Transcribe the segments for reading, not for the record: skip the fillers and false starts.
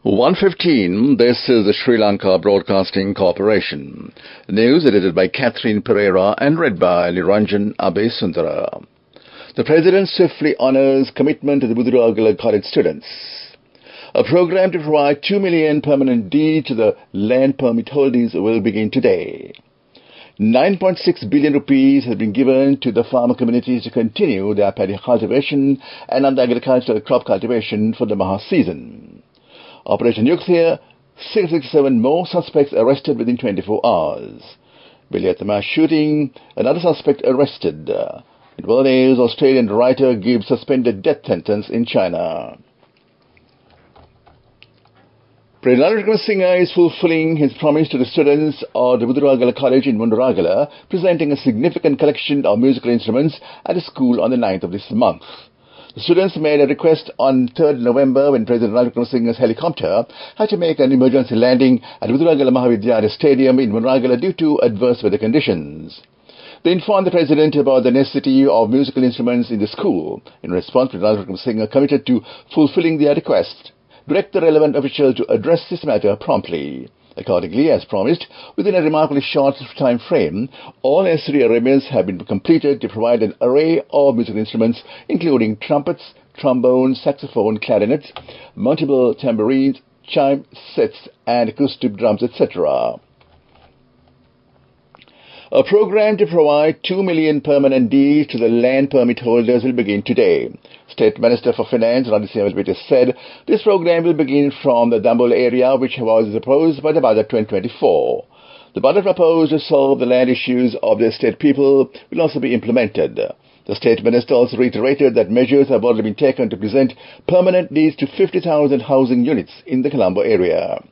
1:15. This is the Sri Lanka Broadcasting Corporation. News edited by Catherine Pereira and read by Liranjan Abesundara. The President swiftly honours commitment to the Buduragala College students. A program to provide 2 million permanent deeds to the land permit holders will begin today. 9.6 billion rupees has been given to the farmer communities to continue their paddy cultivation and other agricultural crop cultivation for the Maha season. Operation Nuclear, 667 more suspects arrested within 24 hours. Billiatama shooting, another suspect arrested. In world news, Australian writer gives suspended death sentence in China. President Wickremesinghe is fulfilling his promise to the students of the Buduragala College in Munduragala, presenting a significant collection of musical instruments at the school on the 9th of this month. The students made a request on 3rd November when President Wickremesinghe's helicopter had to make an emergency landing at Buduragala Mahavidyalaya Stadium in Munduragala due to adverse weather conditions. They informed the President about the necessity of musical instruments in the school. In response, President Wickremesinghe committed to fulfilling their request. Direct the relevant official to address this matter promptly. Accordingly, as promised, within a remarkably short time frame, all necessary arrangements have been completed to provide an array of musical instruments, including trumpets, trombones, saxophone, clarinets, multiple tambourines, chime sets, and acoustic drums, etc. A program to provide 2 million permanent deeds to the land permit holders will begin today. State Minister for Finance, Radhisiam Velpete, said this program will begin from the Dambol area, which was proposed by the Budget 2024. The budget proposed to solve the land issues of the state people will also be implemented. The State Minister also reiterated that measures have already been taken to present permanent deeds to 50,000 housing units in the Colombo area.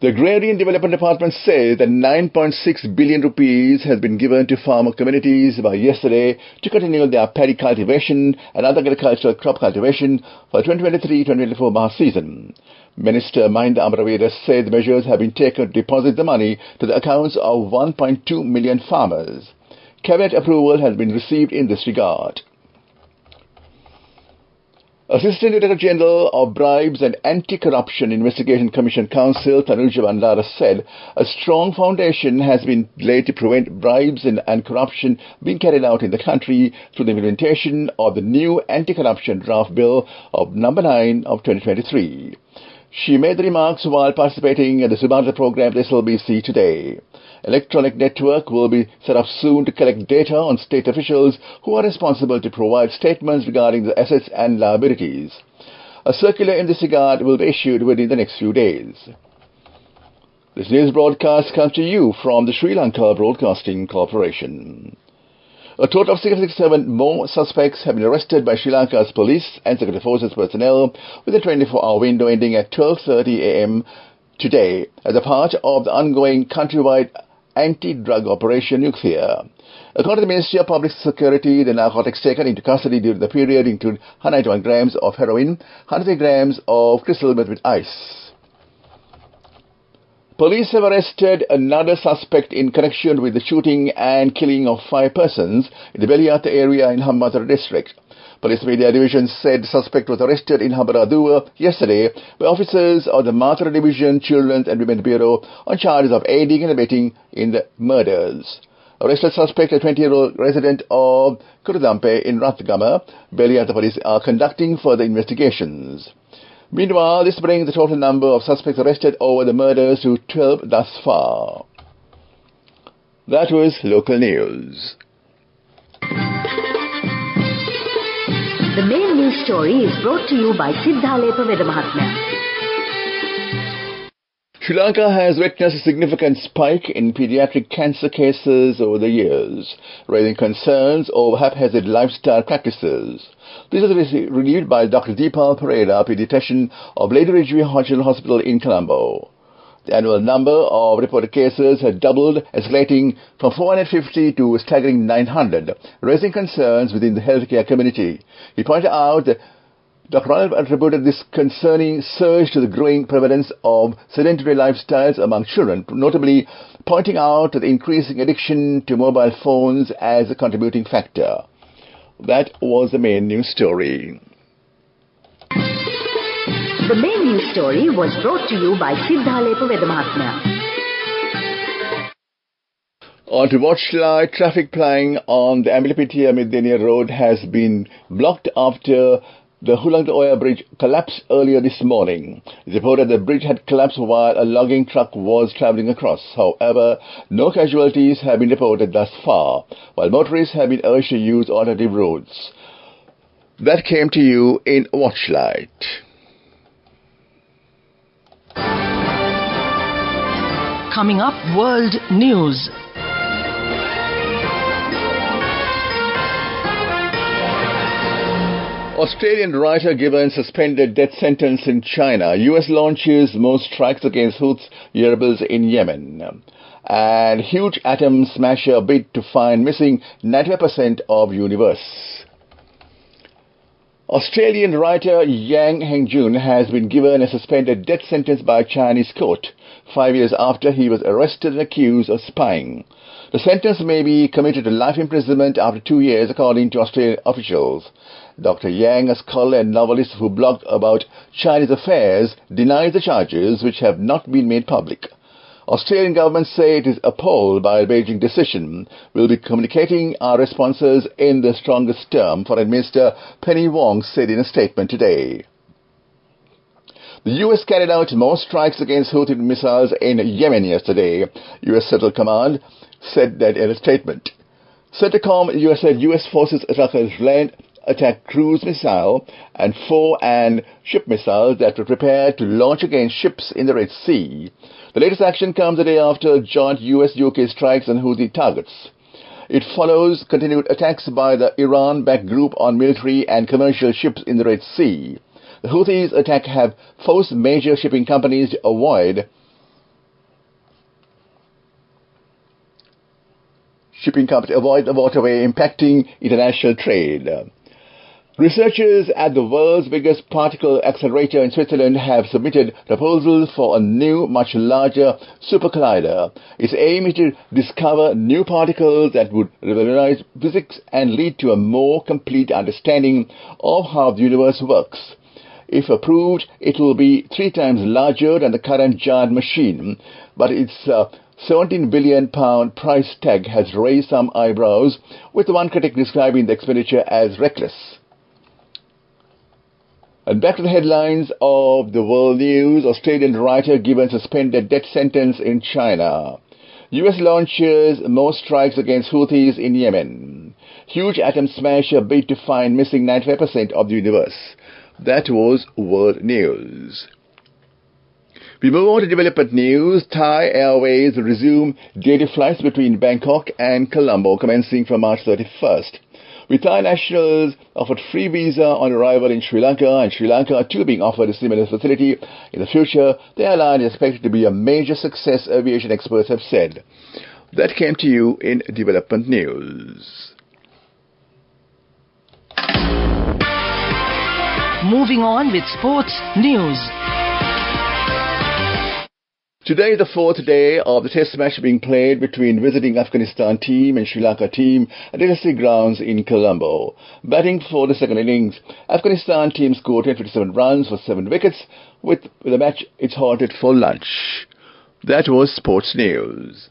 The Agrarian Development Department says that 9.6 billion rupees has been given to farmer communities by yesterday to continue their paddy cultivation and other agricultural crop cultivation for the 2023-2024 Maha season. Minister Mahinda Amaraveera said the measures have been taken to deposit the money to the accounts of 1.2 million farmers. Cabinet approval has been received in this regard. Assistant Director General of Bribes and Anti-Corruption Investigation Commission Council, Tanuja Bandara, said a strong foundation has been laid to prevent bribes and corruption being carried out in the country through the implementation of the new Anti-Corruption Draft Bill of No. 9 of 2023. She made the remarks while participating in the Subhadra program at SLBC today. Electronic network will be set up soon to collect data on state officials who are responsible to provide statements regarding the assets and liabilities. A circular in this regard will be issued within the next few days. This news broadcast comes to you from the Sri Lanka Broadcasting Corporation. A total of 667 more suspects have been arrested by Sri Lanka's police and security forces personnel within a 24-hour window ending at 12:30 a.m. today as a part of the ongoing countrywide anti-drug operation Nuclear. According to the Ministry of Public Security, the narcotics taken into custody during the period include 191 grams of heroin, 103 grams of crystal meth with ice. Police have arrested another suspect in connection with the shooting and killing of 5 persons in the Beliata area in Hambantota district. Police Media Division said the suspect was arrested in Hambantota yesterday by officers of the Matara Division Children's and Women's Bureau on charges of aiding and abetting in the murders. Arrested suspect, a 20-year-old resident of Kurudampe in Rathgama, Beliata police are conducting further investigations. Meanwhile, this brings the total number of suspects arrested over the murders to 12 thus far. That was local news. The main news story is brought to you by Sinhala Veda Mahatmya. Sri Lanka has witnessed a significant spike in pediatric cancer cases over the years, raising concerns over haphazard lifestyle practices. This is relieved by Dr. Deepal Pereira, pediatrician of Lady Ridgeway General Hospital in Colombo. The annual number of reported cases has doubled, escalating from 450 to a staggering 900, raising concerns within the healthcare community. He pointed out that Dr. Ronald attributed this concerning surge to the growing prevalence of sedentary lifestyles among children, notably pointing out the increasing addiction to mobile phones as a contributing factor. That was the main news story. The main news story was brought to you by Sinhala Vedamahatmya. On to Watchlight, traffic plying on the Amilapitiya Midenia Road has been blocked after the Hulangda-Oya bridge collapsed earlier this morning. It's reported the bridge had collapsed while a logging truck was travelling across. However, no casualties have been reported thus far, while motorists have been urged to use alternative routes. That came to you in Watchlight. Coming up, World News. Australian writer given suspended death sentence in China. US launches more strikes against Houthi rebels in Yemen. And huge atom smasher bid to find missing 90% of universe. Australian writer Yang Hengjun has been given a suspended death sentence by a Chinese court 5 years after he was arrested and accused of spying. The sentence may be commuted to life imprisonment after 2 years, according to Australian officials. Dr. Yang, a scholar and novelist who blogged about Chinese affairs, denies the charges, which have not been made public. Australian government say it is appalled by the Beijing decision. We'll be communicating our responses in the strongest term, Foreign Minister Penny Wong said in a statement today. The US carried out more strikes against Houthi missiles in Yemen yesterday. US Central Command said that in a statement. CENTCOM US said US forces attacked cruise missile and and ship missiles that were prepared to launch against ships in the Red Sea. The latest action comes a day after joint US-UK strikes on Houthi targets. It follows continued attacks by the Iran-backed group on military and commercial ships in the Red Sea. The Houthis' attack have forced major shipping companies to avoid the waterway, impacting international trade. Researchers at the world's biggest particle accelerator in Switzerland have submitted proposals for a new, much larger super collider. Its aim is to discover new particles that would revolutionize physics and lead to a more complete understanding of how the universe works. If approved, it will be 3 times larger than the current giant machine, but its £17 billion price tag has raised some eyebrows, with one critic describing the expenditure as reckless. And back to the headlines of the world news. Australian writer given suspended death sentence in China. US launches more strikes against Houthis in Yemen. Huge atom smasher bid to find missing 95% of the universe. That was world news. We move on to development news. Thai Airways will resume daily flights between Bangkok and Colombo commencing from March 31st. With Thai nationals offered free visa on arrival in Sri Lanka, and Sri Lanka too being offered a similar facility in the future, the airline is expected to be a major success, aviation experts have said. That came to you in development news. Moving on with sports news. Today is the 4th day of the test match being played between visiting Afghanistan team and Sri Lanka team at domestic grounds in Colombo. Batting for the second innings, Afghanistan team scored 27 runs for 7 wickets. With the match, it's halted for lunch. That was sports news.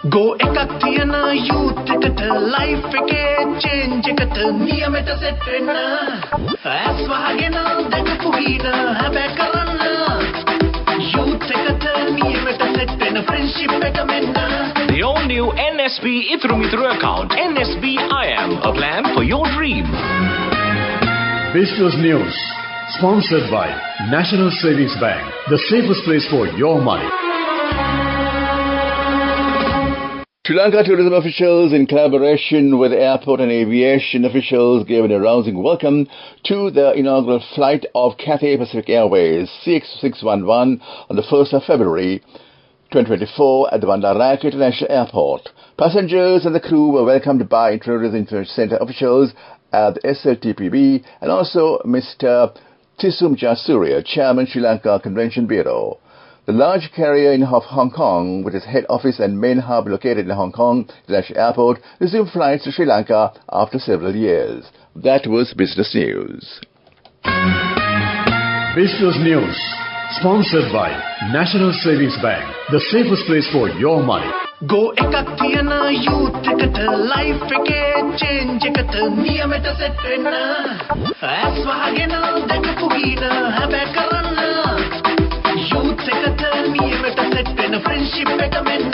Go ekak thiyana youth eකට life එකේ change එකට නියමෙට set වෙන්න ඇස් වහගෙන දැකපු ගීත හැබැයි කරන්න youth එකට නියමෙට set වෙන friendship එක මෙන්න. The all new NSB Ithru Mithru account, NSB IM, a plan for your dream. Business News, sponsored by National Savings Bank, the safest place for your money. Sri Lanka tourism officials, in collaboration with airport and aviation officials, gave an arousing welcome to the inaugural flight of Cathay Pacific Airways CX611 on the 1st of February 2024 at the Bandaranaike International Airport. Passengers and the crew were welcomed by Tourism Information Centre officials at the SLTPB and also Mr. Tisum Jasurya, Chairman Sri Lanka Convention Bureau. The large carrier in Hong Kong, with its head office and main hub located in Hong Kong International Airport, resumed flights to Sri Lanka after several years. That was Business News. Business News, sponsored by National Savings Bank, the safest place for your money. Go ekak thiyana youth eකට life එකේ change එකට නියමෙට set වෙන්න ඇස් වහගෙන දැකපු ගීන හැබැ කරන්න youth එකට නියමෙට set වෙන friendship එක මෙන්න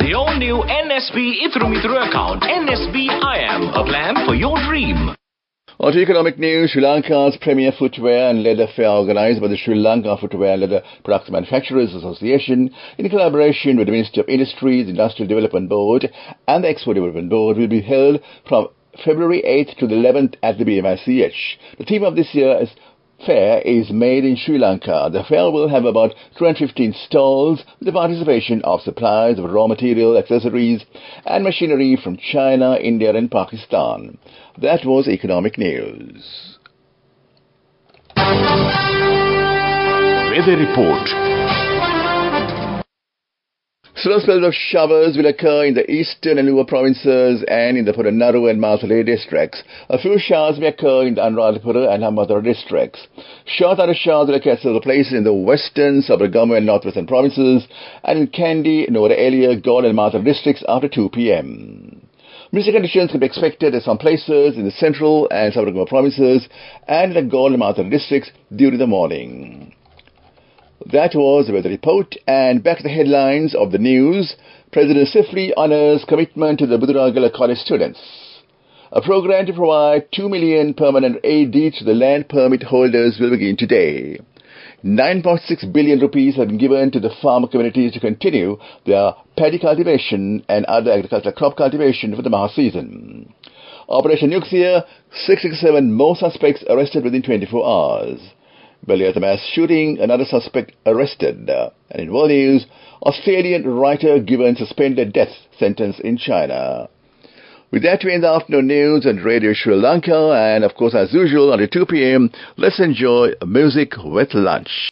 The all-new NSB Ithru account, NSB IAM, a plan for your dream. On to economic news, Sri Lanka's premier footwear and leather fair organised by the Sri Lanka Footwear and Leather Products Manufacturers Association in collaboration with the Ministry of Industries, Industrial Development Board and the Export Development Board will be held from February 8th to the 11th at the BMICH. The theme of this year's fair is Made in Sri Lanka. The fair will have about 215 stalls with the participation of suppliers of raw material, accessories and machinery from China, India and Pakistan. That was economic news. Weather report. Slow spells of showers will occur in the eastern and lower provinces and in the Polonnaru and Matale districts. A few showers may occur in the Anuradhapura and Hambantota districts. Short other showers will occur at several places in the western, Sabaragamu and northwestern provinces and in Kandy, Nuwara Eliya, Galle and Matale districts after 2 p.m. Misty conditions can be expected at some places in the central and Sabaragamu provinces and in the Galle and Matale districts during the morning. That was the weather report, and back to the headlines of the news. President Sifli honours commitment to the Buduragala College students. A program to provide 2 million permanent aid deeds to the land permit holders will begin today. 9.6 billion rupees have been given to the farmer communities to continue their paddy cultivation and other agricultural crop cultivation for the Maha season. Operation Nuclear, 67 more suspects arrested within 24 hours. Earlier, the mass shooting, another suspect arrested. And in world news, Australian writer given suspended death sentence in China. With that, we end the afternoon news on Radio Sri Lanka. And of course, as usual, until 2 p.m., let's enjoy music with lunch.